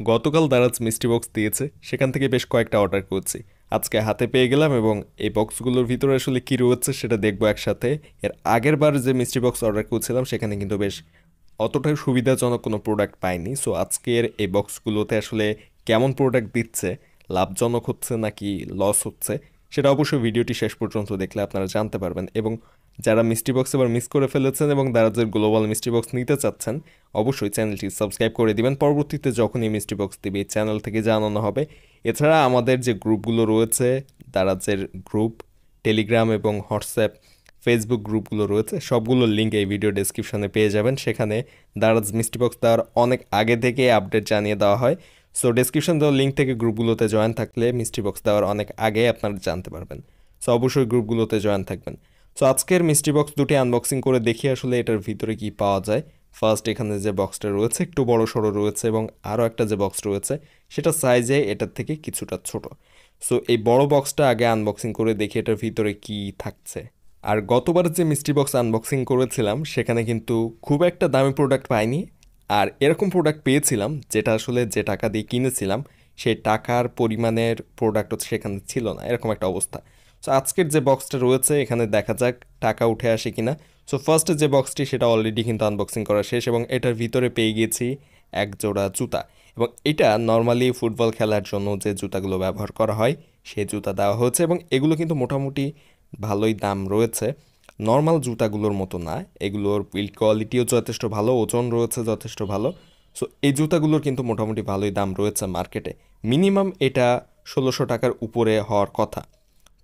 গতকাল দারাজ মিষ্টি বক্স দিয়েছে, সেখান থেকে বেশ কয়েকটা অর্ডার করছি। আজকে হাতে পেয়ে গেলাম এবং এই বক্সগুলোর ভিতরে আসলে কী রয়েছে সেটা দেখবো একসাথে। এর আগের বার যে মিষ্টি বক্স অর্ডার করছিলাম সেখানে কিন্তু বেশ অতটা সুবিধাজনক কোনো প্রোডাক্ট পাইনি। সো আজকের এই বক্সগুলোতে আসলে কেমন প্রোডাক্ট দিচ্ছে, লাভজনক হচ্ছে নাকি লস হচ্ছে, সেটা অবশ্যই ভিডিওটি শেষ পর্যন্ত দেখলে আপনারা জানতে পারবেন। এবং যারা মিষ্টি বক্স এবার মিস করে ফেলেছেন এবং দারাজের গ্লোবাল মিষ্টি বক্স নিতে চাচ্ছেন, অবশ্যই চ্যানেলটি সাবস্ক্রাইব করে দিবেন। পরবর্তীতে যখনই মিষ্টি বক্স দিবে এই চ্যানেল থেকে জানানো হবে। এছাড়া আমাদের যে গ্রুপগুলো রয়েছে, দারাজের গ্রুপ, টেলিগ্রাম এবং হোয়াটসঅ্যাপ, ফেসবুক গ্রুপগুলো রয়েছে, সবগুলোর লিঙ্ক এই ভিডিও ডেসক্রিপশনে পেয়ে যাবেন। সেখানে দারাজ মিষ্টি বক্স দেওয়ার অনেক আগে থেকে আপডেট জানিয়ে দেওয়া হয়। সো ডেসক্রিপশন দেওয়ার লিঙ্ক থেকে গ্রুপগুলোতে জয়েন থাকলে মিষ্টি বক্স দেওয়ার অনেক আগে আপনারা জানতে পারবেন। সো অবশ্যই গ্রুপগুলোতে জয়েন থাকবেন। সো আজকের মিষ্টি বক্স দুটি আনবক্সিং করে দেখি আসলে এটার ভিতরে কি পাওয়া যায়। ফার্স্ট এখানে যে বক্সটা রয়েছে একটু বড় সড়ো রয়েছে এবং আরও একটা যে বক্স রয়েছে সেটা সাইজে এটার থেকে কিছুটা ছোট। সো এই বড় বক্সটা আগে আনবক্সিং করে দেখি এটার ভিতরে কি থাকছে। আর গতবার যে মিষ্টি বক্স আনবক্সিং করেছিলাম সেখানে কিন্তু খুব একটা দামি প্রোডাক্ট পাইনি। আর এরকম প্রোডাক্ট পেয়েছিলাম যেটা আসলে যে টাকা দিয়ে কিনেছিলাম সেই টাকার পরিমাণের প্রোডাক্টও সেখানে ছিল না, এরকম একটা অবস্থা। সো আজকের যে বক্সটা রয়েছে এখানে দেখা যাক টাকা উঠে আসে কিনা। সো ফার্স্টে যে বক্সটি সেটা অলরেডি কিন্তু আনবক্সিং করা শেষ এবং এটার ভিতরে পেয়ে গেছি এক জোড়া জুতা। এবং এটা নর্মালি ফুটবল খেলার জন্য যে জুতাগুলো ব্যবহার করা হয় সেই জুতা দেওয়া হয়েছে এবং এগুলো কিন্তু মোটামুটি ভালোই দাম রয়েছে, নর্মাল জুতাগুলোর মতো না। এগুলোর বিল্ড কোয়ালিটিও যথেষ্ট ভালো, ওজন রয়েছে যথেষ্ট ভালো। সো এই জুতাগুলোর কিন্তু মোটামুটি ভালোই দাম রয়েছে মার্কেটে। মিনিমাম এটা 1600 টাকার উপরে হওয়ার কথা।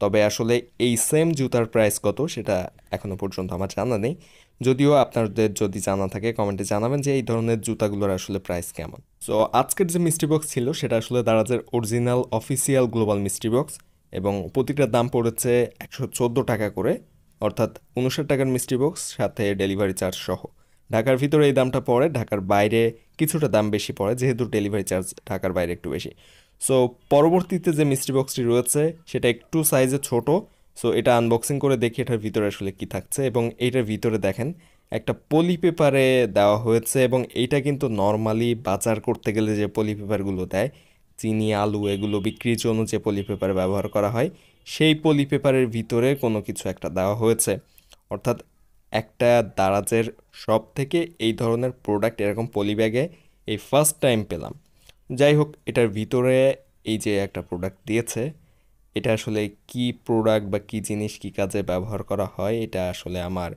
তবে আসলে এই সেম জুতার প্রাইস কত সেটা এখনও পর্যন্ত আমার জানা নেই। যদিও আপনাদের যদি জানা থাকে কমেন্টে জানাবেন যে এই ধরনের জুতাগুলোর আসলে প্রাইস কেমন। সো আজকের যে মিষ্টি বক্স ছিল সেটা আসলে দারাজের অরিজিনাল অফিসিয়াল গ্লোবাল মিষ্টি বক্স এবং প্রতিটার দাম পড়েছে 114 টাকা করে, অর্থাৎ 59 টাকার মিষ্টি বক্স সাথে ডেলিভারি চার্জ সহ। ঢাকার ভিতরে এই দামটা পড়ে, ঢাকার বাইরে কিছুটা দাম বেশি পড়ে যেহেতু ডেলিভারি চার্জ ঢাকার বাইরে একটু বেশি। সো পরবর্তীতে যে মিষ্টি বক্সটি রয়েছে সেটা একটু সাইজে ছোট। সো এটা আনবক্সিং করে দেখি এটার ভিতরে আসলে কি থাকছে। এবং এইটার ভিতরে দেখেন একটা পলি পেপারে দেওয়া হয়েছে এবং এইটা কিন্তু নর্মালি বাজার করতে গেলে যে পলি পেপারগুলো দেয়, চিনি আলু এগুলো বিক্রির জন্য যে পলি পেপার ব্যবহার করা হয় সেই পলি পেপারের ভিতরে কোনো কিছু একটা দেওয়া হয়েছে। অর্থাৎ একটা দারাজের সব থেকে এই ধরনের প্রোডাক্ট এরকম পলি ব্যাগে এই ফার্স্ট টাইম পেলাম। যাই হোক, এটার ভিতরে এই যে একটা প্রোডাক্ট দিয়েছে, এটা আসলে কি প্রোডাক্ট বা কি জিনিস কি কাজে ব্যবহার করা হয় এটা আসলে আমার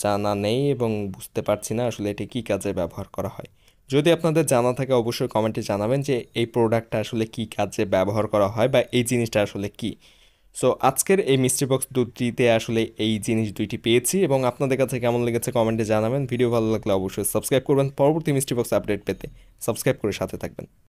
জানা নেই এবং বুঝতে পারছি না আসলে এটা কি কাজে ব্যবহার করা হয়। যদি আপনাদের জানা থাকে অবশ্যই কমেন্টে জানাবেন যে এই প্রোডাক্টটা আসলে কি কাজে ব্যবহার করা হয় বা এই জিনিসটা আসলে কি। সো আজকের এই মিস্ট্রি বক্স দুটিতে আসলে এই জিনিস দুইটি পেয়েছি এবং আপনাদের কাছে কেমন লেগেছে কমেন্টে জানাবেন। ভিডিও ভালো লাগলে অবশ্যই সাবস্ক্রাইব করবেন পরবর্তী মিস্ট্রি বক্স আপডেট পেতে। সাবস্ক্রাইব করে সাথে থাকবেন।